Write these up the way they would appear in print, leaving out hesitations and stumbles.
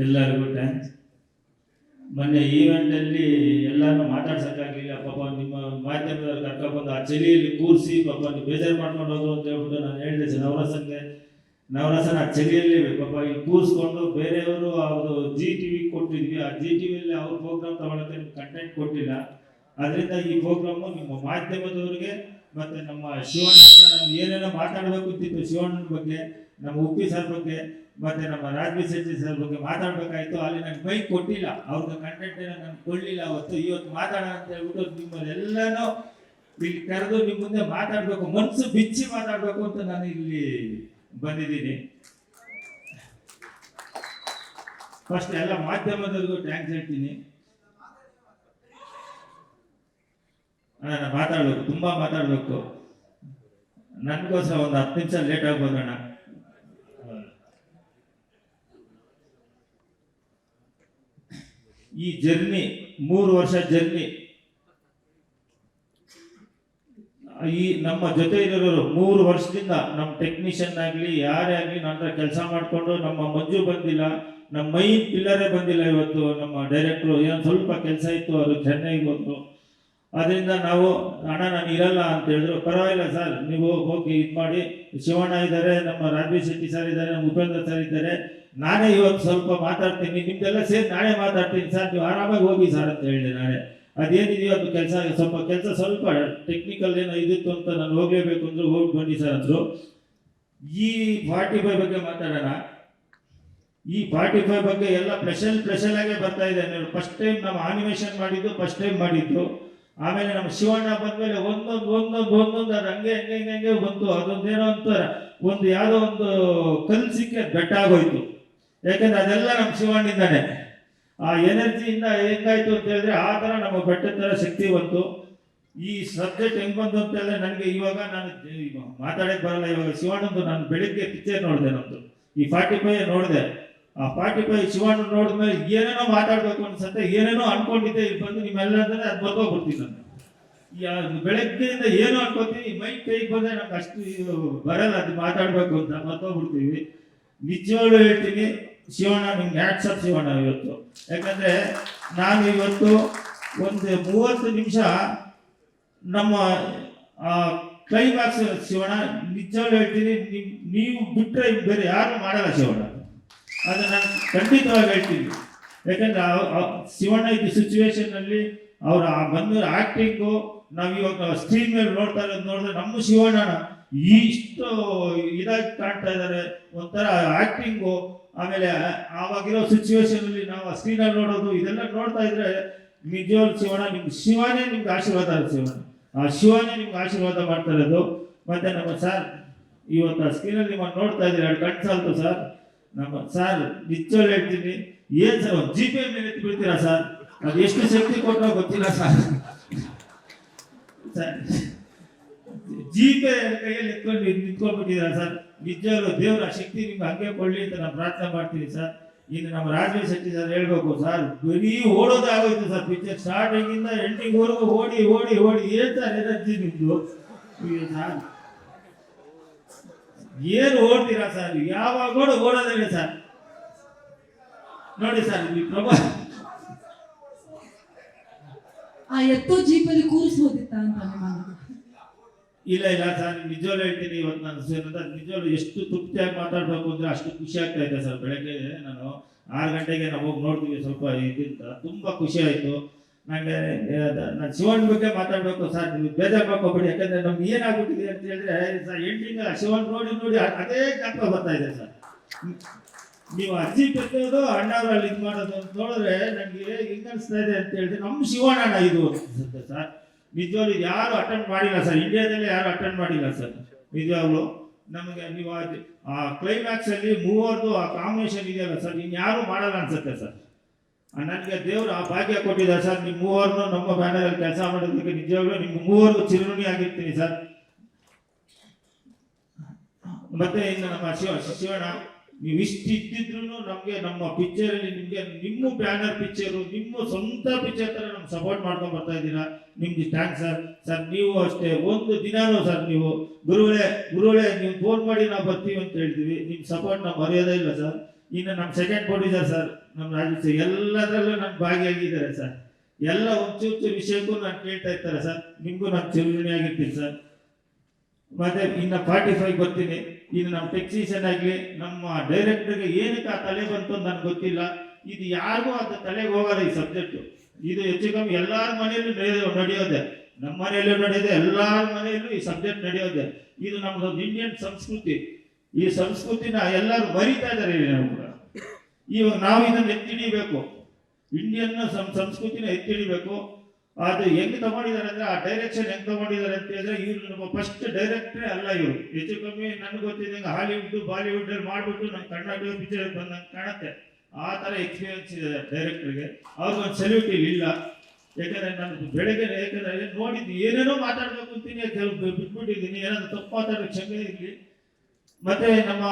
ಎಲ್ಲರಿಗೂ ಥ್ಯಾಂಕ್ಸ್. ಮೊನ್ನೆ ಈವೆಂಟಲ್ಲಿ ಎಲ್ಲರೂ ಮಾತಾಡ್ಸೋಕ್ಕಾಗಲಿಲ್ಲ. ಪಾಪ ನಿಮ್ಮ ಮಾಧ್ಯಮದವ್ರು ಕರ್ಕೊಬಂದು ಆ ಚಳಿಯಲ್ಲಿ ಕೂರಿಸಿ ಪಾಪ ನೀವು ಬೇಜಾರು ಮಾಡ್ಕೊಂಡು ಹೋದ್ರು ಅಂತ ಹೇಳ್ಬಿಟ್ಟು ನಾನು ಹೇಳಿದೆ ನವರಸನ ಆ ಚಳಿಯಲ್ಲಿ ಪಾಪ ಇಲ್ಲಿ ಕೂರಿಸ್ಕೊಂಡು ಬೇರೆಯವರು ಅವರು ಜಿ ಟಿ ವಿ ಕೊಟ್ಟಿದ್ವಿ. ಆ ಜಿ ಟಿ ವಿಯಲ್ಲಿ ಅವ್ರ ಪ್ರೋಗ್ರಾಮ್ ತಗೊಳಕ್ಕೆ ನಿಮ್ಗೆ ಕಂಟೆಂಟ್ ಕೊಟ್ಟಿಲ್ಲ. ಅದರಿಂದ ಈ ಪ್ರೋಗ್ರಾಮು ನಿಮ್ಮ ಮಾಧ್ಯಮದವ್ರಿಗೆ ಮತ್ತು ನಮ್ಮ ಶಿವಣ್ಣ ನಮ್ಗೆ ಏನೇನೋ ಮಾತಾಡಬೇಕು ಅಂತಿತ್ತು, ಶಿವಣ್ಣನ ಬಗ್ಗೆ, ನಮ್ಮ ಉಪ್ಪಿ ಸರ್ ಬಗ್ಗೆ ಮತ್ತು ನಮ್ಮ ರಾಜ್ಬೀರ್ ಶೆಟ್ಟಿ ಸರ್ ಬಗ್ಗೆ ಮಾತಾಡಬೇಕಾಯ್ತು. ಅಲ್ಲಿ ನನಗೆ ಮೈಕ್ ಕೊಟ್ಟಿಲ್ಲ, ಅವ್ರಿಗೆ ಕಂಟೆಂಟ್ ಏನೋ ನನಗೆ ಕೊಡಲಿಲ್ಲ. ಇವತ್ತು ಮಾತಾಡೋಣ ಅಂತ ಹೇಳ್ಬಿಟ್ಟು ನಿಮ್ಮಲ್ಲೆಲ್ಲನೂ ಇಲ್ಲಿ ಕರೆದು ನಿಮ್ಮ ಮುಂದೆ ಮಾತಾಡಬೇಕು, ಮನಸ್ಸು ಬಿಚ್ಚಿ ಮಾತಾಡಬೇಕು ಅಂತ ನಾನು ಇಲ್ಲಿ ಬಂದಿದ್ದೀನಿ. ಫಸ್ಟ್ ಎಲ್ಲ ಮಾಧ್ಯಮದವ್ರಿಗೂ ಥ್ಯಾಂಕ್ಸ್ ಹೇಳ್ತೀನಿ. ನಾನು ಮಾತಾಡಬೇಕು, ತುಂಬ ಮಾತಾಡಬೇಕು. ನನಗೋಸ್ಕರ ಒಂದು 10 ನಿಮಿಷ ಲೇಟ್ ಆಗ್ಬೋದಣ್ಣ. ಈ ಜರ್ನಿ 3 ವರ್ಷ ಜರ್ನಿ, ಈ ನಮ್ಮ ಜೊತೆ ಇರೋರು 3 ವರ್ಷದಿಂದ ನಮ್ಮ ಟೆಕ್ನಿಷಿಯನ್ ಆಗಲಿ ಯಾರೇ ಆಗಲಿ ನನ್ನ ಕೆಲಸ ಮಾಡಿಕೊಂಡು, ನಮ್ಮ ಮಂಜು ಬಂದಿಲ್ಲ, ನಮ್ಮ ಮೈನ್ ಪಿಲ್ಲರೇ ಬಂದಿಲ್ಲ ಇವತ್ತು. ನಮ್ಮ ಡೈರೆಕ್ಟ್ರು ಏನೋ ಸ್ವಲ್ಪ ಕೆಲಸ ಇತ್ತು, ಅವರು ಚೆನ್ನೈಗೆ ಹೋದ್ರು. ಅದರಿಂದ ನಾವು ಅಣ್ಣ ನಾನು ಇರಲ್ಲ ಅಂತ ಹೇಳಿದ್ರು. ಪರವಾಗಿಲ್ಲ ಸರ್, ನೀವು ಹೋಗಿ ಇದು ಮಾಡಿ, ಶಿವಣ್ಣ ಇದ್ದಾರೆ, ನಮ್ಮ ರಾಜ್ಬೀರ್ ಶೆಟ್ಟಿ ಸರ್ ಇದ್ದಾರೆ, ನಮ್ಮ ಉಪೇಂದ್ರ ಸರ್ ಇದ್ದಾರೆ, ನಾನೇ ಇವತ್ತು ಸ್ವಲ್ಪ ಮಾತಾಡ್ತೀನಿ, ನಿಮ್ದೆಲ್ಲ ಸೇರಿ ನಾನೇ ಮಾತಾಡ್ತೀನಿ ಸರ್, ನೀವು ಆರಾಮಾಗಿ ಹೋಗಿ ಸರ್ ಅಂತ ಹೇಳಿದೆ. ನಾನೇ ಅದೇನಿದೆಯೋ ಅದು ಕೆಲಸ ಸ್ವಲ್ಪ ಟೆಕ್ನಿಕಲ್ ಏನೋ ಇದಿತ್ತು ಅಂತ ನಾನು ಹೋಗಲೇಬೇಕು ಅಂದ್ರು, ಹೋಗಿ ಬನ್ನಿ ಸರ್ ಅಂದರು. ಈ 45 ಬಗ್ಗೆ ಮಾತಾಡೋಣ. ಈ 45 ಬಗ್ಗೆ ಎಲ್ಲ ಸ್ಪೆಷಲ್ ಆಗೇ ಬರ್ತಾ ಇದೆ. ಫಸ್ಟ್ ಟೈಮ್ ನಮ್ಮ ಆನಿಮೇಷನ್ ಮಾಡಿದ್ದು, ಫಸ್ಟ್ ಟೈಮ್ ಮಾಡಿದ್ದು. ಆಮೇಲೆ ನಮ್ಮ ಶಿವಣ್ಣ ಬಂದ್ಮೇಲೆ ಒಂದೊಂದು ಅದು ಹಂಗೆ ಬಂತು. ಅದೊಂದೇನೋ ಅಂತಾರೆ, ಯಾವುದೋ ಒಂದು ಕಲ್ಲು ಸಿಕ್ಕಿ ಬೆಟ್ಟ ಆಗೋಯ್ತು. ಯಾಕಂದ್ರೆ ಅದೆಲ್ಲ ನಮ್ಮ ಶಿವಣ್ಣಿಂದಾನೆ. ಆ ಎನರ್ಜಿಯಿಂದ ಹೆಂಗಾಯ್ತು ಅಂತ ಹೇಳಿದ್ರೆ ಆ ಥರ ನಮ್ಮ ಬೆಟ್ಟದ ಥರ ಶಕ್ತಿ ಬಂತು. ಈ ಸಬ್ಜೆಕ್ಟ್ ಹೆಂಗೆ ಬಂತು ಅಂತ ಹೇಳಿದ್ರೆ ನನಗೆ ಇವಾಗ ನಾನು ಮಾತಾಡೋಕ್ಕೆ ಬರಲ್ಲ. ಇವಾಗ ಶಿವಣ್ಣಂದು ನಾನು ಬೆಳಿಗ್ಗೆ ಪಿಕ್ಚರ್ ನೋಡಿದೆ, ನಮ್ಮದು ಈ 45 ನೋಡಿದೆ. ಆ 45 ಶಿವಣ್ಣ ನೋಡಿದ್ಮೇಲೆ ಏನೇನೋ ಮಾತಾಡಬೇಕು ಅನ್ಸುತ್ತೆ, ಏನೇನೋ ಅನ್ಕೊಂಡಿದ್ದೆ. ಇಲ್ಲಿ ಬಂದು ನಿಮ್ಮೆಲ್ಲ ಅಂದರೆ ಅದು ಬರ್ಕೋಗ್ಬಿಡ್ತೀನಿ ನಾನು. ಬೆಳಗ್ಗೆಯಿಂದ ಏನೋ ಅನ್ಕೋತೀವಿ, ಮೈಕ್ ಕೈಗೆ ಬಂದರೆ ನಮ್ಗೆ ಅಷ್ಟು ಬರಲ್ಲ ಅದು ಮಾತಾಡಬೇಕು ಅಂತ, ಬರ್ಕೋಗ್ಬಿಡ್ತೀವಿ. ನಿಜವಾಗ್ಲೂ ಹೇಳ್ತೀನಿ ಶಿವಣ್ಣ, ನಿಮ್ಗೆ ಹ್ಯಾಟ್ಸಪ್ ಶಿವಣ್ಣ ಇವತ್ತು. ಯಾಕಂದರೆ ನಾನು ಇವತ್ತು ಒಂದು 30 ನಿಮಿಷ ನಮ್ಮ ಕ್ಲೈಮ್ಯಾಕ್ಸ್ ಶಿವಣ್ಣ, ನಿಜವಾಗ್ಲೂ ಹೇಳ್ತೀನಿ, ನೀವು ಬಿಟ್ಟರೆ ಬೇರೆ ಯಾರು ಮಾಡಲ್ಲ ಶಿವಣ್ಣ. ಅದು ನಾನು ಖಂಡಿತವಾಗಿ ಹೇಳ್ತೀನಿ. ಯಾಕಂದ್ರೆ ಶಿವಣ್ಣ ಈ ಸಿಚುವೇಶನ್ನಲ್ಲಿ ಅವರ ಬಂದ ಆ್ಯಕ್ಟಿಂಗು ನಾವು ಇವಾಗ ಸ್ಕ್ರೀನ್ ಮೇಲೆ ನೋಡ್ತಾ ಇರೋದು ನೋಡಿದ್ರೆ ನಮ್ಮ ಶಿವಣ್ಣನ ಇಷ್ಟು ಇದಾಗಿ ಕಾಣ್ತಾ ಇದ್ದಾರೆ. ಒಂಥರ ಆ್ಯಕ್ಟಿಂಗು, ಆಮೇಲೆ ಆವಾಗಿರೋ ಸಿಚುವೇಶನಲ್ಲಿ ನಾವು ಸ್ಕ್ರೀನಲ್ಲಿ ನೋಡೋದು, ಇದೆಲ್ಲ ನೋಡ್ತಾ ಇದ್ರೆ ನಿಜವಾಗ್ಲೂ ಶಿವಣ್ಣ, ಶಿವನೇ ನಿಮ್ಗೆ ಆಶೀರ್ವಾದ. ಶಿವಣ್ಣ ಆ ಶಿವನೇ ನಿಮ್ಗೆ ಆಶೀರ್ವಾದ ಮಾಡ್ತಾ ಇರೋದು. ಮತ್ತು ನಮ್ಮ ಸರ್ ಇವತ್ತು ಸ್ಕ್ರೀನಲ್ಲಿ ನಿಮ್ಮನ್ನು ನೋಡ್ತಾ ಇದ್ದೀರಿ, ಎರಡು ಕಣ್ಣು ಸಾಲ್ತು ಸರ್. ನಮ್ಮ ಸರ್ ನಿಜವಾಗ್ಲೂ ಹೇಳ್ತೀನಿ, ಏನು ಸರ್ ಒಂದು ಜಿ ಪೇ ಮೇಲೆ ಎತ್ತಿ ಬಿಡ್ತೀರಾ ಸರ್? ಅದು ಎಷ್ಟು ಶಕ್ತಿ ಕೊಟ್ಟರೋ ಗೊತ್ತಿಲ್ಲ ಸರ್. ಸರ್ ಜಿ ಪೇ ಕೈಯಲ್ಲಿ ಎತ್ಕೊಂಡು ನಿಂತ್ಕೊಂಡ್ಬಿಟ್ಟಿದ್ದೀರಾ ಸರ್. ನಿಜವಾಗ್ಲೂ ದೇವರ ಶಕ್ತಿ ನಿಮ್ಗೆ ಹಂಗೆ ಕೊಡಲಿ ಅಂತ ನಾನು ಪ್ರಾರ್ಥನೆ ಮಾಡ್ತೀನಿ ಸರ್. ಇನ್ನು ನಮ್ಮ ರಾಜ್ಬೀರ್ ಶೆಟ್ಟಿ ಸರ್ ಹೇಳ್ಬೇಕು ಸರ್, ಬರೀ ಓಡೋದೇ ಆಗೋಯ್ತು ಸರ್. ಪಿಕ್ಚರ್ ಸ್ಟಾರ್ಟಿಂಗಿಂದ ಎಂಡಿಂಗ್ವರೆಗೂ ಓಡಿ ಏನು ಸರ್ ಎನರ್ಜಿ ನಿಮ್ಮದು ಸರ್? ಏನು ಓಡ್ತೀರಾ ಸರ್? ಯಾವಾಗ ಓಡೋದಿಲ್ಲ ಸರ್. ನೋಡಿ ಸರ್, ಈ ಪ್ರಭಾ ಆ ಎತ್ತೋ ಜೀಪಲ್ಲಿ ಕೂರಿಸ್ಬೋದಿತ್ತ ಅಂತ. ಇಲ್ಲ ಸರ್, ನಿಜವಾಗ್ಲೂ ಹೇಳ್ತೀನಿ, ಇವತ್ತು ನಾನು ನಿಜವಾಗ್ಲೂ ಎಷ್ಟು ತೃಪ್ತಿಯಾಗಿ ಮಾತಾಡಬೇಕು ಅಂದರೆ ಅಷ್ಟು ಖುಷಿ ಆಗ್ತಾ ಇದೆ ಸರ್. ಬೆಳಗ್ಗೆ ನಾನು 6 ಗಂಟೆಗೆ ನಾವು ಹೋಗಿ ನೋಡ್ತೀವಿ, ಸ್ವಲ್ಪ ಇದಕ್ಕಿಂತ ತುಂಬ ಖುಷಿ ಆಯಿತು ನನಗೆ. ನಾನು ಶಿವಣ್ಣ ಬಗ್ಗೆ ಮಾತಾಡಬೇಕು ಸರ್, ನೀವು ಬೇಜಾರು ಮಾಡ್ಕೋಬೇಡಿ. ಯಾಕಂದರೆ ನಮ್ಗೆ ಏನಾಗ್ಬಿಟ್ಟಿದೆ ಅಂತ ಹೇಳಿದ್ರೆ ಸರ್, ಎಂಟಿಂಗ್ ಶಿವಣ್ಣ ನೋಡಿ ಅದೇ ಜ್ಞಾಪಕ ಬರ್ತಾ ಇದೆ ಸರ್. ನೀವು ಅಜ್ಜಿ ಕಟ್ಟೋದು ಅಣ್ಣವರಲ್ಲಿ ಇದು ಮಾಡೋದು ಅಂತ ನೋಡಿದ್ರೆ ನನಗೆ ಹೆಂಗೆ ಅನಿಸ್ತಾ ಇದೆ ಅಂತ ಹೇಳಿದ್ರೆ ನಮ್ಮ ಶಿವಣ್ಣ ಇದು ಅನಿಸುತ್ತೆ ಸರ್. ನಿಜವಾಗ್ಲೂ ಯಾರು ಅಟೆಂಡ್ ಮಾಡಿಲ್ಲ ಸರ್, ಇಂಡಿಯಾದಲ್ಲೇ ಯಾರು ಅಟೆಂಡ್ ಮಾಡಿಲ್ಲ ಸರ್. ನಿಜವಾಗ್ಲೂ ನಮಗೆ ನೀವು ಆ ಕ್ಲೈಮ್ಯಾಕ್ಸಲ್ಲಿ ಮೂವರ್ದು ಆ ಕಾಂಬಿನೇಷನ್ ಇದೆಯಲ್ಲ ಸರ್, ಇನ್ಯಾರು ಮಾಡಲ್ಲ ಅನ್ಸುತ್ತೆ ಸರ್. ನನಗೆ ದೇವರು ಆ ಭಾಗ್ಯ ಕೊಟ್ಟಿದ್ದಾರೆ ಸರ್. ನಿಮ್ಮ ಮೂವರನ್ನು ನಮ್ಮ ಬ್ಯಾನರಲ್ಲಿ ಕೆಲಸ ಮಾಡೋದಕ್ಕೆ ನಿಜವಾಗ್ಲೂ ನಿಮ್ಮ ಮೂವರಿಗೂ ಚಿರುಣಿ ಆಗಿರ್ತೀನಿ ಸರ್. ಮತ್ತೆ ಇನ್ನು ನಮ್ಮ ಶಿವಣ್ಣ, ನೀವು ಇಷ್ಟು ಇದ್ದಿದ್ರು ನಮಗೆ ನಮ್ಮ ಪಿಕ್ಚರಲ್ಲಿ ನಿಮಗೆ ನಿಮ್ಮ ಬ್ಯಾನರ್ ಪಿಕ್ಚರು, ನಿಮ್ಮ ಸ್ವಂತ ಪಿಕ್ಚರ್ ಥರ ನಮ್ಗೆ ಸಪೋರ್ಟ್ ಮಾಡ್ಕೊಂಡು ಬರ್ತಾ ಇದ್ದೀರಾ. ನಿಮ್ಗೆ ಥ್ಯಾಂಕ್ಸ್ ಸರ್. ಸರ್ ನೀವು ಅಷ್ಟೇ, ಒಂದು ದಿನಾನೂ ಸರ್ ನೀವು ಗುರುಗಳೇ ನೀವು ಫೋನ್ ಮಾಡಿ ನಾವು ಬರ್ತೀವಿ ಅಂತ ಹೇಳ್ತೀವಿ, ನಿಮ್ಮ ಸಪೋರ್ಟ್ ನಾವು ಮರೆಯೋದೇ ಇಲ್ಲ ಸರ್. ಇನ್ನು ನಮ್ಮ ಸೆಕೆಂಡ್ ಪ್ರೊಡ್ಯೂಸರ್ ಸರ್ ನಮ್ಮ ರಾಜು ಸರ್ ಎಲ್ಲದರಲ್ಲೂ ನಾನು ಭಾಗಿಯಾಗಿದ್ದಾರೆ ಸರ್. ಎಲ್ಲ ಒಂಚೂರು ವಿಷಯಕ್ಕೂ ನಾನು ಕೇಳ್ತಾ ಇರ್ತಾರೆ ಸರ್. ನಿಮಗೂ ನಾನು ಚಿರುಣಿ ಆಗಿರ್ತೀನಿ ಸರ್. ಮತ್ತೆ ಇನ್ನು 45 ಬರ್ತೀನಿ. ಇನ್ನು ನಮ್ಮ ಟೆಕ್ನಿಷಿಯನ್ ಆಗಲಿ ನಮ್ಮ ಡೈರೆಕ್ಟರ್ಗೆ ಏನಕ್ಕೆ ಆ ತಲೆ ಬಂತು ಅಂತ ನನಗೆ ಗೊತ್ತಿಲ್ಲ. ಇದು ಯಾರಿಗೂ ಅದು ತಲೆಗೆ ಹೋಗೋದು ಈ ಸಬ್ಜೆಕ್ಟು. ಇದು ಹೆಚ್ಚು ಕಮ್ಮಿ ಎಲ್ಲರ ಮನೆಯಲ್ಲೂ ನಡೆಯೋದೆ, ನಮ್ಮ ಮನೆಯಲ್ಲೂ ನಡೆಯೋದೆ, ಎಲ್ಲರ ಮನೆಯಲ್ಲೂ ಈ ಸಬ್ಜೆಕ್ಟ್ ನಡೆಯೋದೆ. ಇದು ನಮ್ಮದೊಂದು ಇಂಡಿಯನ್ ಸಂಸ್ಕೃತಿ. ಈ ಸಂಸ್ಕೃತಿನ ಎಲ್ಲರೂ ಮರಿತಾ ಇದ್ದಾರೆ. ಇವಾಗ ನಾವು ಇದನ್ನು ಎತ್ತಿಡಿಬೇಕು, ಇಂಡಿಯನ್ ಸಂಸ್ಕೃತಿನ ಎತ್ತಿಡಿಬೇಕು. ಅದು ಹೆಂಗ್ ತಗೊಂಡಿದ್ದಾರೆ ಅಂದ್ರೆ, ಆ ಡೈರೆಕ್ಷನ್ ಹೆಂಗ್ ತಗೊಂಡಿದ್ದಾರೆ ಅಂತ ಹೇಳಿದ್ರೆ, ಇವ್ರು ಫಸ್ಟ್ ಡೈರೆಕ್ಟ್ರೇ ಅಲ್ಲ ಇವರು. ಹೆಚ್ಚು ಕಮ್ಮಿ ನನಗೆ ಗೊತ್ತಿದ್ದಂಗೆ ಹಾಲಿವುಡ್ ಬಾಲಿವುಡ್ ಅಲ್ಲಿ ಮಾಡ್ಬಿಟ್ಟು ನಮ್ಮ ಕರ್ನಾಟಕ ಪಿಕ್ಚರ್ ಬಂದಂಗೆ ಕಾಣುತ್ತೆ. ಆ ಥರ ಎಕ್ಸ್ಪೀರಿಯನ್ಸ್ ಇದೆ ಡೈರೆಕ್ಟರ್ಗೆ. ಅವ್ರಿಗೊಂದು ಸೆಲ್ಯೂಟ್ ಇಲ್ಲ. ಯಾಕಂದ್ರೆ ನಾನು ಬೆಳಗ್ಗೆ ಯಾಕಂದ್ರೆ ನೋಡಿದ್ದು ಏನೇನೋ ಮಾತಾಡ್ಬೇಕು ಅಂತೀನಿ, ಕೆಲವು ಬಿಟ್ಬಿಟ್ಟಿದ್ದೀನಿ. ಏನಾದ್ರು ತಪ್ಪು ಮಾತಾಡೋಕೆ ಕ್ಷಮೆ ಇರಲಿ. ಮತ್ತೆ ನಮ್ಮ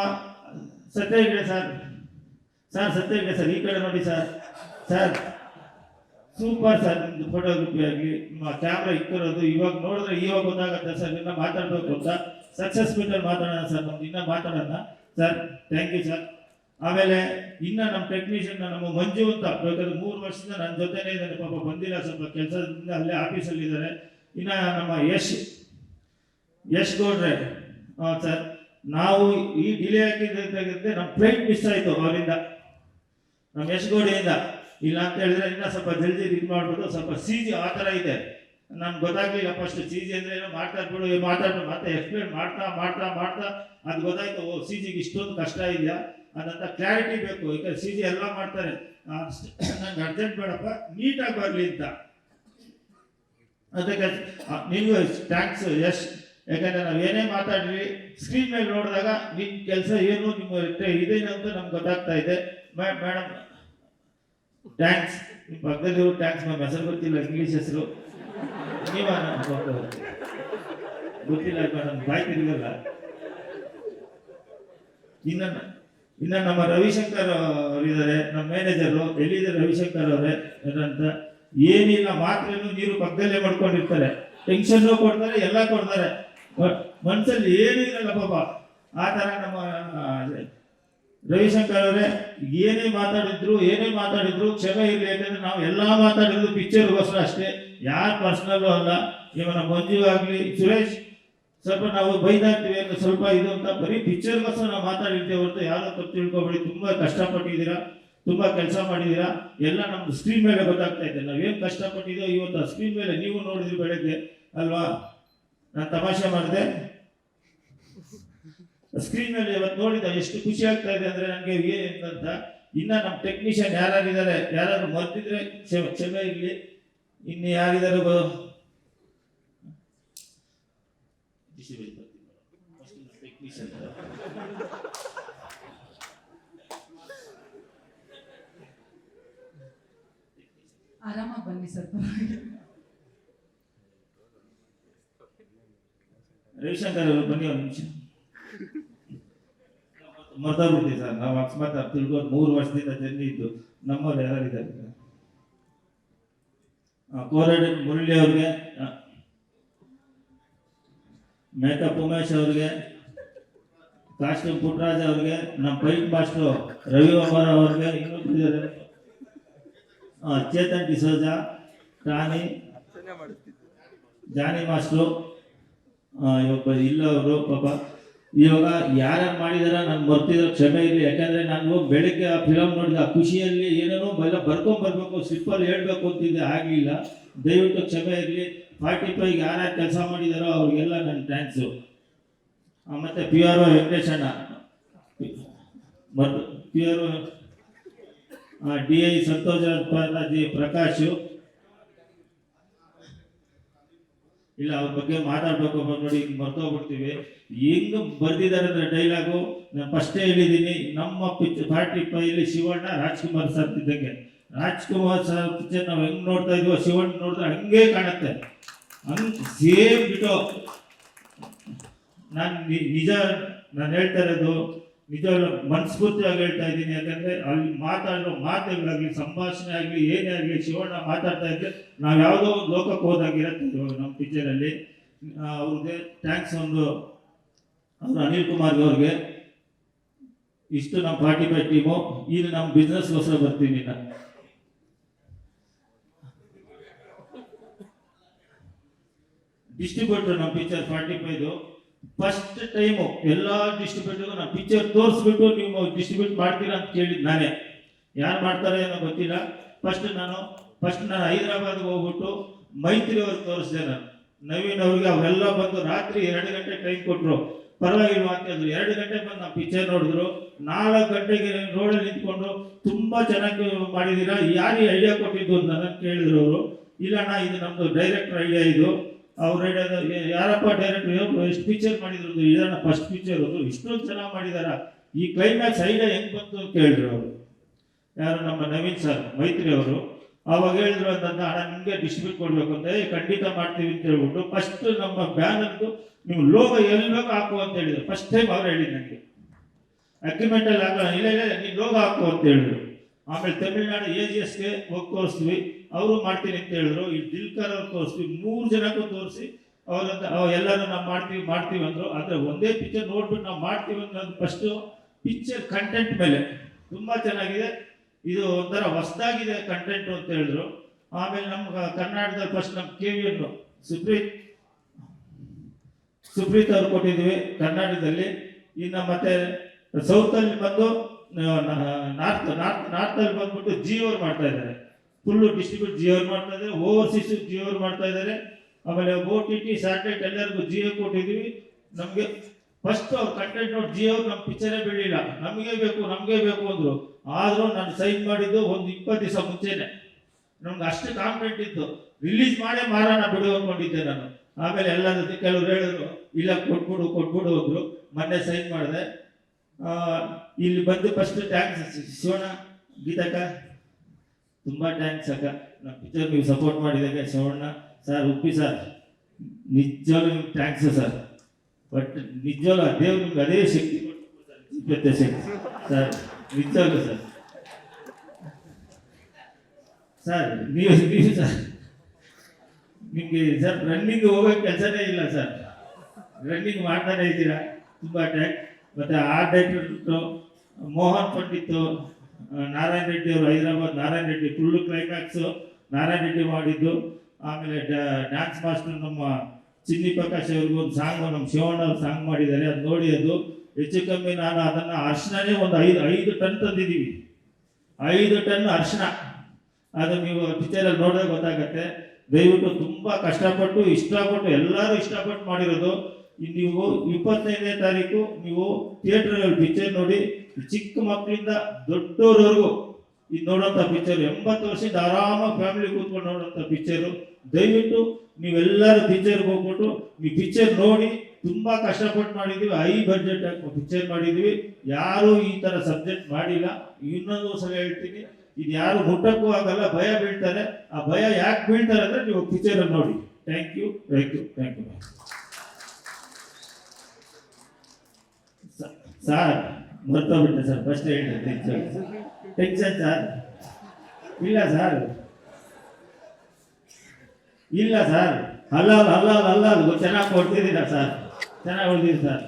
ಸತ್ಯ ಹೆಗ್ಡೆ ಸರ್, ಸತ್ಯ ಹೆಗ್ಡೆ ಸರ್ ಈ ಕಡೆ ನೋಡಿ ಸರ್. ಸೂಪರ್ ಸರ್, ನಿಮ್ದು ಫೋಟೋಗ್ರಫಿ ಆಗಲಿ, ನಿಮ್ಮ ಕ್ಯಾಮ್ರಾ ಇಕ್ಕಿರೋದು ಇವಾಗ ನೋಡಿದ್ರೆ ಇವಾಗ ಗೊತ್ತಾಗುತ್ತೆ ಸರ್. ಇನ್ನ ಮಾತಾಡ್ಬೇಕು ಅಂತ ಸಕ್ಸಸ್ ಮೀಟರ್ ಮಾತಾಡೋಣ ಸರ್. ನಮ್ದು ಇನ್ನ ಮಾತಾಡೋಣ ಸರ್. Thank you sir. ಆಮೇಲೆ ಇನ್ನ ನಮ್ಮ ಟೆಕ್ನಿಷಿಯನ್ ನಮ್ಮ ಮಂಜು ಅಂತ, ಬೇಕಾದ್ರೆ 3 ವರ್ಷದಿಂದ ನನ್ನ ಜೊತೆನೇ ಇದ್ದಾನೆ. ಪಾಪ ಬಂದಿಲ್ಲ, ಸ್ವಲ್ಪ ಕೆಲಸದಿಂದ ಅಲ್ಲೇ ಆಫೀಸಲ್ಲಿ ಇದ್ದಾರೆ. ಇನ್ನ ನಮ್ಮ ಯಶ್ ಗೌಡ್ರೆ ಸರ್, ನಾವು ಈ ಡಿಲೇ ಆಗಿದ್ದೆ ನಮ್ಮ ಫ್ಲೈಟ್ ಮಿಸ್ ಆಯಿತು ಅವರಿಂದ, ನಮ್ಮ ಯಶ್ ಗೌಡೆಯಿಂದ. ಇಲ್ಲ ಅಂತ ಹೇಳಿದ್ರೆ ಇನ್ನ ಸ್ವಲ್ಪ ಜಲ್ದಿ ಇದು ಮಾಡ್ಬೋದು. ಸ್ವಲ್ಪ ಸಿ ಜಿ ಆ ಥರ ಇದೆ, ನನ್ಗೆ ಗೊತ್ತಾಗ್ಲಿಲ್ಲ ಫಸ್ಟ್. ಸಿ ಜಿ ಅಂದ್ರೆ ಏನೋ ಮಾತಾಡ್ಬಿಡು ಮತ್ತೆ ಎಕ್ಸ್ಪ್ಲೇನ್ ಮಾಡ್ತಾ ಅದು ಗೊತ್ತಾಯ್ತು. ಓ ಸಿ ಜಿಗೆ ಇಷ್ಟೊಂದು ಕಷ್ಟ ಇದೆಯಾ ಅದಂತ ಕ್ಲಾರಿಟಿ ಬೇಕು. ಯಾಕಂದ್ರೆ ಸಿ ಜಿ ಎಲ್ಲ ಮಾಡ್ತಾರೆ, ನಂಗೆ ಅರ್ಜೆಂಟ್ ಬೇಡಪ್ಪ, ನೀಟಾಗಿ ಬರಲಿ ಅಂತ. ಅದಕ್ಕೆ ನಿಮಗೂ ಥ್ಯಾಂಕ್ಸ್ ಯಶ್. ಯಾಕಂದ್ರೆ ನಾವು ಏನೇ ಮಾತಾಡ್ರಿ ಸ್ಕ್ರೀನ್ ಮೇಲೆ ನೋಡಿದಾಗ ನಿಮ್ಮ ಕೆಲಸ ಏನು ನಿಮ್ಮ ಇದೇನು ಅಂತ ನಮ್ಗೆ ಗೊತ್ತಾಗ್ತಾ ಇದೆ. Madam thanks. ನಿಮ್ಮ ಪಕ್ಕದಲ್ಲಿ ಥ್ಯಾಂಕ್ಸ್. ನಮ್ಮ ಹೆಸರು ಗೊತ್ತಿಲ್ಲ, ಇಂಗ್ಲೀಷ್ ಹೆಸರು ನೀವ ಗೊತ್ತಿಲ್ಲ ಮೇಡಮ್, ಬಾಯ್ ತಿರುಗಲ್ಲ. ಇನ್ನ ನಮ್ಮ ರವಿಶಂಕರ್ ಅವರಿದ್ದಾರೆ, ನಮ್ಮ ಮ್ಯಾನೇಜರು. ಎಲ್ಲಿದ್ದಾರೆ ರವಿಶಂಕರ್ ಅವರೇ ಅಂತ? ಏನಿಲ್ಲ, ಮಾತ್ರೇನು ನೀರು ಪಕ್ಕದಲ್ಲೇ ಮಾಡ್ಕೊಂಡಿರ್ತಾರೆ, ಟೆನ್ಷನ್ ಕೊಡ್ತಾರೆ, ಎಲ್ಲ ಕೊಡ್ತಾರೆ, ಮನ್ಸಲ್ಲಿ ಏನೂ ಇರಲ್ಲ ಪಾಪ. ಆ ಥರ ನಮ್ಮ ರವಿಶಂಕರ್ ಅವರೇ ಏನೇ ಮಾತಾಡಿದ್ರು ಕ್ಷಮೆ ಇರಲಿ. ಯಾಕಂದ್ರೆ ನಾವು ಎಲ್ಲ ಮಾತಾಡಿದ್ರು ಪಿಕ್ಚರ್ಗೋಸ್ಕರ ಅಷ್ಟೇ, ಯಾರು ಪರ್ಸನಲ್ಲು ಅಲ್ಲ. ಇವಾಗ ಮಂಜು ಆಗಲಿ ಸುರೇಶ್ ಸ್ವಲ್ಪ ನಾವು ಬೈತಾ ಇರ್ತೀವಿ ಅಂದ್ರೆ ಸ್ವಲ್ಪ ಇದು ಅಂತ, ಬರೀ ಪಿಕ್ಚರ್ಗೋಸ್ಕರ ನಾವು ಮಾತಾಡಿರ್ತೇವೆ ಹೊರತು ಯಾರೋ ತಪ್ಪು ತಿಳ್ಕೊಬೇಡಿ. ತುಂಬಾ ಕಷ್ಟಪಟ್ಟಿದ್ದೀರಾ, ತುಂಬಾ ಕೆಲಸ ಮಾಡಿದ್ದೀರಾ. ಎಲ್ಲ ನಮ್ದು ಸ್ಕ್ರೀನ್ ಮೇಲೆ ಗೊತ್ತಾಗ್ತಾ ಇದೆ ನಾವೇನು ಕಷ್ಟಪಟ್ಟಿದ್ದೋ. ಇವತ್ತು ಆ ಸ್ಕ್ರೀನ್ ಮೇಲೆ ನೀವು ನೋಡಿದ್ರಿ ಬೆಳಗ್ಗೆ ಅಲ್ವಾ? ನಾನು ತಮಾಷೆ ಮಾಡಿದೆ, ಸ್ಕ್ರೀನ್ ಮೇಲೆ ಇವತ್ತು ನೋಡಿದ ಎಷ್ಟು ಖುಷಿ ಆಗ್ತಾ ಇದೆ ಅಂದ್ರೆ ನನಗೆ ಏನಂತ. ಇನ್ನ ನಮ್ಮ ಟೆಕ್ನಿಷಿಯನ್ ಯಾರಿದ್ದಾರೆ, ಯಾರಾದ್ರು ಮರ್ತಿದ್ರೆ ಕ್ಷಮೆ ಇರಲಿ. ಇನ್ನು ಯಾರಿದ್ದಾರೆ ಟೆಕ್ನಿಷಿಯನ್ ಆರಾಮಾಗಿ ಬನ್ನಿ ಸರ್. ರವಿಶಂಕರ್ ಅವರು ಬನ್ನಿ ಒಂದು ನಿಮಿಷ. ಮರ್ತೋಗ್ಬಿಡ್ತೀವಿ ಸರ್ ನಾವು, ಅಕಸ್ಮಾತ್ ತಿಳ್ಕೊಂಡು 3 ವರ್ಷದಿಂದ ಜರ್ನಿ ಇದ್ದು. ನಮ್ಮವ್ರು ಯಾರಿದ್ದಾರೆ? ಕೋರಡಿ ಮುರಳಿ ಅವ್ರಿಗೆ, ಮೇಕಪ್ ಉಮೇಶ್ ಅವ್ರಿಗೆ, ಕಾಸ್ಟ್ಯೂಮ್ ಪುಟ್ಟರಾಜ್ ಅವ್ರಿಗೆ, ನಮ್ಮ ಫೈಟ್ ಮಾಸ್ಟ್ರು ರವಿ ಒಮರ್ ಅವ್ರಿಗೆ, ಇನ್ನೊಬ್ಬರಿದ್ದಾರೆ ಚೇತನ್ ಡಿಸೋಜ, ಜಾನಿ ಮಾಸ್ಟ್ರು, ಇವಾಗ ಇಲ್ಲ ಅವರು ಪಾಪ. ಇವಾಗ ಯಾರ್ಯಾರು ಮಾಡಿದಾರ ನಾನು ಮರ್ತಿದ್ರೆ ಕ್ಷಮೆ ಇರಲಿ. ಯಾಕಂದ್ರೆ ನಾನು ಬೆಳಗ್ಗೆ ಆ ಫಿಲಮ್ ನೋಡಿದ ಆ ಖುಷಿಯಲ್ಲಿ ಏನೇನೋ ಬರ್ಕೊಂಬರ್ಬೇಕು, ಸ್ಲಿಪ್ಪಲ್ಲಿ ಹೇಳ್ಬೇಕು ಅಂತಿದ್ದೆ, ಆಗಲಿಲ್ಲ. ದಯವಿಟ್ಟು ಕ್ಷಮೆ ಇರಲಿ. 45 ಯಾರ್ಯಾರು ಕೆಲಸ ಮಾಡಿದಾರೋ ಅವ್ರಿಗೆಲ್ಲ ನನ್ನ ಥ್ಯಾಂಕ್ಸು. ಮತ್ತೆ P R O Venkateshanna, P R O D I Santosh Prakash. ಇಲ್ಲ ಅವ್ರ ಬಗ್ಗೆ ಮಾತಾಡ್ಬೇಕು ನೋಡಿ, ಮರ್ತೋಗ್ಬಿಡ್ತೀವಿ. ಹೆಂಗ್ ಬರ್ದಿದ್ದಾರೆ ಅಂದ್ರೆ ಡೈಲಾಗು ನಾನು ಫಸ್ಟೇ ಹೇಳಿದ್ದೀನಿ. ನಮ್ಮ 45 ಶಿವಣ್ಣ ರಾಜ್ಕುಮಾರ್ ಸರ್ ಇದ್ದಂಗೆ. ರಾಜ್ಕುಮಾರ್ ಸರ್ ಪಿಕ್ಚರ್ ನಾವು ಹೆಂಗ್ ನೋಡ್ತಾ ಇದೀವೋ ಶಿವಣ್ಣ ನೋಡಿದ್ರೆ ಹಂಗೆ ಕಾಣುತ್ತೆ, ಹಂಗ್ ಸೇಮ್ ಬಿಟ್ಟು. ನಾನು ಹೇಳ್ತಾ ಇರೋದು ನಿಜ, ಮನಸ್ಫೂರ್ತಿಯಾಗಿ ಹೇಳ್ತಾ ಇದ್ದೀನಿ. ಯಾಕಂದ್ರೆ ಅಲ್ಲಿ ಮಾತಾಡೋ ಮಾತುಗಳಾಗ್ಲಿ, ಸಂಭಾಷಣೆ ಆಗಲಿ, ಏನೇ ಆಗಲಿ, ಶಿವಣ್ಣ ಮಾತಾಡ್ತಾ ಇದ್ರೆ ನಾವು ಯಾವುದೋ ಒಂದು ಲೋಕಕ್ಕೆ ಹೋದಾಗಿರತ್ತೆ ನಮ್ಮ ಪಿಕ್ಚರಲ್ಲಿ. ಅವ್ರಿಗೆ ಥ್ಯಾಂಕ್ಸ್. ಅವರು ಅನಿಲ್ ಕುಮಾರ್ ಅವ್ರಿಗೆ ಇಷ್ಟು ನಮ್ಮ 45 ಟೀಮು. ಇಲ್ಲಿ ನಮ್ಮ ಬಿಸ್ನೆಸ್ಗೋಸ್ಕರ ಬರ್ತೀನಿ ನಾನು. ಡಿಸ್ಟ್ರಿಬ್ಯೂಟರ್ ನಮ್ಮ ಪಿಕ್ಚರ್ 45 ಫಸ್ಟ್ ಟೈಮು ಎಲ್ಲ ಡಿಸ್ಟ್ರಿಬ್ಯೂಟರ್ಗೂ ನಾನು ಪಿಕ್ಚರ್ ತೋರಿಸ್ಬಿಟ್ಟು ನೀವು ಡಿಸ್ಟ್ರಿಬ್ಯೂಟ್ ಮಾಡ್ತೀರಾ ಅಂತ ಕೇಳಿದ್ದು ನಾನೇ. ಯಾರು ಮಾಡ್ತಾರೆ ಏನೋ ಗೊತ್ತಿಲ್ಲ. ಫಸ್ಟ್ ನಾನು ಹೈದರಾಬಾದ್ಗೆ ಹೋಗ್ಬಿಟ್ಟು ಮೈತ್ರಿ ಅವ್ರಿಗೆ ತೋರಿಸಿದೆ. ನಾನು ನವೀನ್ ಅವ್ರಿಗೆ ಅವರೆಲ್ಲ ಬಂದು ರಾತ್ರಿ 2 ಗಂಟೆ ಟೈಮ್ ಕೊಟ್ಟರು. ಪರವಾಗಿಲ್ವಾ ಅಂತ ಹೇಳಿದ್ರು. 2 ಗಂಟೆ ಬಂದು ನಮ್ಮ ಪಿಕ್ಚರ್ ನೋಡಿದ್ರು. 4 ಗಂಟೆಗೆ ರೋಡಲ್ಲಿ ನಿಂತ್ಕೊಂಡು ತುಂಬಾ ಚೆನ್ನಾಗಿ ಮಾಡಿದ್ದೀರಾ, ಯಾರು ಐಡಿಯಾ ಕೊಟ್ಟಿದ್ದು ಅಂತ ನನಗೆ ಕೇಳಿದ್ರು ಅವರು. ಇಲ್ಲಣ್ಣ ಇದು ನಮ್ಮದು ಡೈರೆಕ್ಟರ್ ಐಡಿಯಾ, ಇದು ಅವ್ರ ಐಡಿಯಾ. ಯಾರಪ್ಪ ಡೈರೆಕ್ಟರ್, ಎಷ್ಟು ಪಿಕ್ಚರ್ ಮಾಡಿದ್ರು? ಇದನ್ನ ಫಸ್ಟ್ ಪಿಕ್ಚರ್ ಅದು, ಇಷ್ಟೊಂದು ಚೆನ್ನಾಗಿ ಮಾಡಿದಾರ, ಈ ಕ್ಲೈಮ್ಯಾಕ್ಸ್ ಐಡಿಯಾ ಹೆಂಗ್ ಬಂತು ಅಂತ ಕೇಳಿದ್ರು ಅವರು. ಯಾರು? ನಮ್ಮ ನವೀನ್ ಸರ್, ಮೈತ್ರಿ ಅವರು. ಅವಾಗ ಹೇಳಿದ್ರು ಅಂತಂದ, ಅಣ್ಣ ನಿಮಗೆ ಡಿಸ್ಟ್ರಿಬ್ಯೂಟ್ ಕೊಡ್ಬೇಕು ಅಂತ. ಖಂಡಿತ ಮಾಡ್ತೀವಿ ಅಂತ ಹೇಳ್ಬಿಟ್ಟು ಫಸ್ಟ್ ನಮ್ಮ ಬ್ಯಾನರ್ದು ನೀವು ಲೋಗೋ ಎಲ್ಲಿ ಬೇಕು ಹಾಕು ಅಂತ ಹೇಳಿದ್ರು. ಫಸ್ಟ್ ಟೈಮ್ ಅವ್ರು ಹೇಳಿದ್ರು ನನಗೆ. ಅಗ್ರಿಮೆಂಟ್ ಅಲ್ಲಿ ಹಾಕೋಣ, ಇಲ್ಲ ನೀನು ಲೋಗೋ ಹಾಕು ಅಂತ ಹೇಳಿದ್ರು. ಆಮೇಲೆ ತಮಿಳ್ನಾಡು AGSಗೆ ಹೋಗಿ ತೋರಿಸ್ತೀವಿ, ಅವರು ಮಾಡ್ತೀನಿ ಅಂತ ಹೇಳಿದ್ರು. ಈ ದಿಲ್ಕರ್ ಅವ್ರು ತೋರಿಸ್ತೀವಿ, 3 ಜನಕ್ಕೂ ತೋರಿಸಿ ಅವರಂತ ಎಲ್ಲರೂ ನಾವು ಮಾಡ್ತೀವಿ ಅಂದರು. ಆದರೆ ಒಂದೇ ಪಿಕ್ಚರ್ ನೋಡ್ಬಿಟ್ಟು ನಾವು ಮಾಡ್ತೀವಿ ಅನ್ನೋದು ಫಸ್ಟು ಪಿಕ್ಚರ್ ಕಂಟೆಂಟ್ ಮೇಲೆ ತುಂಬ ಚೆನ್ನಾಗಿದೆ, ಇದು ಒಂಥರ ಹೊಸದಾಗಿದೆ ಕಂಟೆಂಟು ಅಂತ ಹೇಳಿದ್ರು. ಆಮೇಲೆ ನಮ್ಮ ಕರ್ನಾಟಕದಲ್ಲಿ ಫಸ್ಟ್ ನಮ್ಮ KVN ಸುಪ್ರೀತ್ ಅವ್ರು ಕೊಟ್ಟಿದ್ವಿ ಕರ್ನಾಟಕದಲ್ಲಿ. ಇನ್ನು ಮತ್ತೆ ಸೌತಲ್ಲಿ ಬಂದು ನಾರ್ತಲ್ಲಿ ಬಂದ್ಬಿಟ್ಟು ಜಿಯೋರು ಮಾಡ್ತಾ ಇದ್ದಾರೆ. ಫುಲ್ಲು ಡಿಸ್ಟ್ರಿಬ್ಯೂಟ್ ಜಿಯೋರು ಮಾಡ್ತಾ ಇದ್ದಾರೆ, ಓವರ್ಸೀಸ್ ಜಿಯೋರು ಮಾಡ್ತಾ ಇದ್ದಾರೆ. ಆಮೇಲೆ OTT ಸ್ಯಾಟಲೈಟ್ ಎಲ್ಲರಿಗೂ ಜಿಯೋ ಕೊಟ್ಟಿದ್ದೀವಿ. ನಮಗೆ ಫಸ್ಟ್ ಅವ್ರ ಕಂಟೆಂಟ್ ನೋಡಿ ಜಿಯೋ ನಮ್ಮ ಪಿಕ್ಚರೇ ಬಿಡಲಿಲ್ಲ, ನಮಗೆ ಬೇಕು ಅಂದರು. ಆದರೂ ನಾನು ಸೈನ್ ಮಾಡಿದ್ದು ಒಂದು 20 ದಿವಸ ಮುಂಚೆನೆ. ನಮ್ಗೆ ಅಷ್ಟು ಕಾನ್ಫಿಡೆಂಟ್ ಇತ್ತು, ರಿಲೀಸ್ ಮಾಡೇ ಮಾರಾಣ ಬಿಡು ಅಂದ್ಕೊಂಡಿದ್ದೆ ನಾನು. ಆಮೇಲೆ ಎಲ್ಲ ಕೆಲವರು ಹೇಳಿದ್ರು ಇಲ್ಲ ಕೊಟ್ಬಿಡು ಅಂದರು. ಮೊನ್ನೆ ಸೈನ್ ಮಾಡಿದೆ. ಇಲ್ಲಿ ಬಂದು ಫಸ್ಟ್ ಥ್ಯಾಂಕ್ಸ್ ಶಿವಣ್ಣ, ಗೀತಕ್ಕ, ತುಂಬ ಥ್ಯಾಂಕ್ಸ್ ಅಕ್ಕ. ನಮ್ಮ ಪಿಕ್ಚರ್ ನೀವು ಸಪೋರ್ಟ್ ಮಾಡಿದಾಗ. ಶಿವಣ್ಣ ಸರ್, ಉಪ್ಪಿ ಸರ್, ನಿಜವಾಗ್ಲೂ ನಿಮ್ಗೆ ಥ್ಯಾಂಕ್ಸ್ ಸರ್. ಬಟ್ ನಿಜವಾಗ್ಲೂ ದೇವ್ರು ನಿಮ್ಗೆ ಅದೇ ಶಕ್ತಿ ಕೊಟ್ಟು ಶಕ್ತಿ ಸರ್, ನಿಜವಾಗ್ಲೂ ಸರ್ ನೀವು ಸರ್, ನಿಮಗೆ ಸರ್ ರನ್ನಿಂಗ್ ಹೋಗೋ ಕೆಲಸನೇ ಇಲ್ಲ ಸರ್, ರನ್ನಿಂಗ್ ಮಾಡ್ತಾನೆ ಇದ್ದೀರಾ, ತುಂಬ ಥ್ಯಾಂಕ್ಸ್. ಮತ್ತು ಆರ್ಟ್ ಡೈರೆಕ್ಟರ್ ಮೋಹನ್ ಪಂಡಿತ್ತು, ನಾರಾಯಣ ರೆಡ್ಡಿ ಅವರು, ಹೈದರಾಬಾದ್ ನಾರಾಯಣ ರೆಡ್ಡಿ, ಫುಲ್ಲು ಕ್ಲೈಮ್ಯಾಕ್ಸು ನಾರಾಯಣ ರೆಡ್ಡಿ ಮಾಡಿದ್ದು. ಆಮೇಲೆ ಡ್ಯಾನ್ಸ್ ಮಾಸ್ಟರ್ ನಮ್ಮ ಚಿನ್ನಿ ಪ್ರಕಾಶ್ ಅವ್ರಿಗೂ ಒಂದು ಸಾಂಗ್ ನಮ್ಮ ಶಿವಣ್ಣ ಅವ್ರು ಸಾಂಗ್ ಮಾಡಿದ್ದಾರೆ. ಅದು ನೋಡಿ, ಅದು ಹೆಚ್ಚು ಕಮ್ಮಿ ನಾನು ಅದನ್ನು ಅರಿಶಿಣನೇ ಒಂದು 5 ಟನ್ ತಂದಿದ್ದೀವಿ. 5 ಟನ್ ಅರಿಶಿಣ. ಅದು ನೀವು ಪಿಕ್ಚರಲ್ಲಿ ನೋಡಿದ್ರೆ ಗೊತ್ತಾಗತ್ತೆ. ದಯವಿಟ್ಟು ತುಂಬ ಕಷ್ಟಪಟ್ಟು ಇಷ್ಟಪಟ್ಟು ಎಲ್ಲರೂ ಇಷ್ಟಪಟ್ಟು ಮಾಡಿರೋದು. ನೀವು 25ನೇ ತಾರೀಕು ನೀವು ಥಿಯೇಟ್ರಲ್ಲಿ ಪಿಕ್ಚರ್ ನೋಡಿ. ಚಿಕ್ಕ ಮಕ್ಕಳಿಂದ ದೊಡ್ಡವರವರೆಗೂ ಇದು ನೋಡೋಂಥ ಪಿಕ್ಚರ್, 80 ವರ್ಷದಿಂದ ಆರಾಮಾಗಿ ಫ್ಯಾಮಿಲಿ ಕೂತ್ಕೊಂಡು ನೋಡೋಂಥ ಪಿಕ್ಚರು. ದಯವಿಟ್ಟು ನೀವೆಲ್ಲರೂ ಪಿಕ್ಚರ್ಗೆ ಹೋಗ್ಬಿಟ್ಟು ನೀವು ಪಿಕ್ಚರ್ ನೋಡಿ. ತುಂಬ ಕಷ್ಟಪಟ್ಟು ಮಾಡಿದ್ದೀವಿ, ಹೈ ಬಡ್ಜೆಟ್ ಹಾಕಿ ಪಿಕ್ಚರ್ ಮಾಡಿದ್ದೀವಿ. ಯಾರೂ ಈ ಥರ ಸಬ್ಜೆಕ್ಟ್ ಮಾಡಿಲ್ಲ. ಇನ್ನೊಂದು ಸಲ ಹೇಳ್ತೀನಿ, ಇದು ಯಾರು ಮುಟ್ಟಕ್ಕೂ ಆಗಲ್ಲ, ಭಯ ಬೀಳ್ತಾರೆ. ಆ ಭಯ ಯಾಕೆ ಬೀಳ್ತಾರೆ ಅಂದರೆ ನೀವು ಪಿಕ್ಚರಲ್ಲಿ ನೋಡಿ. Thank you. ಸರ್ ಮರ್ತೋಗ್ಬಿಟ್ಟೆ ಸರ್, ಫಸ್ಟ್ ಹೇಳಿದೆ ಟೆನ್ಷನ್ ಸರ್. ಇಲ್ಲ ಸರ್ ಅಲ್ಲ ಚೆನ್ನಾಗಿ ಕೊಡ್ತಿದ್ದೀರಾ ಸರ್, ಚೆನ್ನಾಗಿ ಹೊಡ್ದಿರಿ ಸರ್.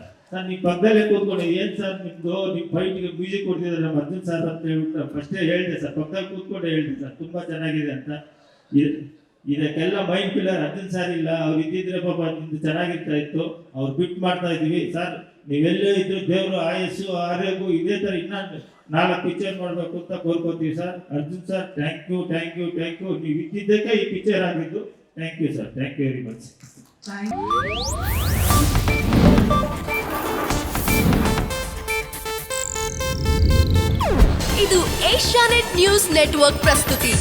ನಿಮ್ಮ ಪಕ್ಕದಲ್ಲೇ ಕೂತ್ಕೊಂಡು ಏನು ಸರ್ ನಿಮ್ಮದು, ನಿಮ್ಮ ಫೈಟ್ಗೆ ಮ್ಯೂಸಿಕ್ ಕೊಡ್ತಿದ್ದಾರೆ ನಮ್ಮ ಅರ್ಜುನ್ ಸರ್ ಅಂತ ಹೇಳ್ಬಿಟ್ಟು ಫಸ್ಟೇ ಹೇಳಿದೆ ಸರ್, ಪಕ್ಕದಲ್ಲಿ ಕೂತ್ಕೊಂಡು ಹೇಳಿದೆ ಸರ್ ತುಂಬ ಚೆನ್ನಾಗಿದೆ ಅಂತ. ಇದಕ್ಕೆಲ್ಲ ಮೈಂಡ್ ಪಿಲ್ಲರ್ ಅರ್ಜುನ್ ಸರ್ ಇಲ್ಲ, ಅವ್ರು ಇದ್ದಿದ್ರೆ ಪಾಪ ನಿಮ್ದು ಚೆನ್ನಾಗಿರ್ತಾ ಇತ್ತು. ಅವ್ರು ಬಿಟ್ಟು ಮಾಡ್ತಾ ಇದ್ದೀವಿ ಸರ್. ನೀವೆಲ್ಲೇ ಇದ್ರು ದೇವರು ಆಯಸ್ಸು ಆರೋಗ್ಯ ಇದೇ ಥರ ಇನ್ನೊಂದು 4 ಪಿಕ್ಚರ್ ಮಾಡಬೇಕು ಅಂತ ಕೋರ್ಕೋತೀವಿ sir. Arjun sir thank you. ನೀವು ಇದ್ದಿದ್ದಕ್ಕೆ ಈ ಪಿಕ್ಚರ್ ಆಗಿದ್ದು. Thank you sir, thank you very much. ಇದು ಏಷ್ಯಾನೆಟ್ ನ್ಯೂಸ್ ನೆಟ್ವರ್ಕ್ ಪ್ರಸ್ತುತಿ.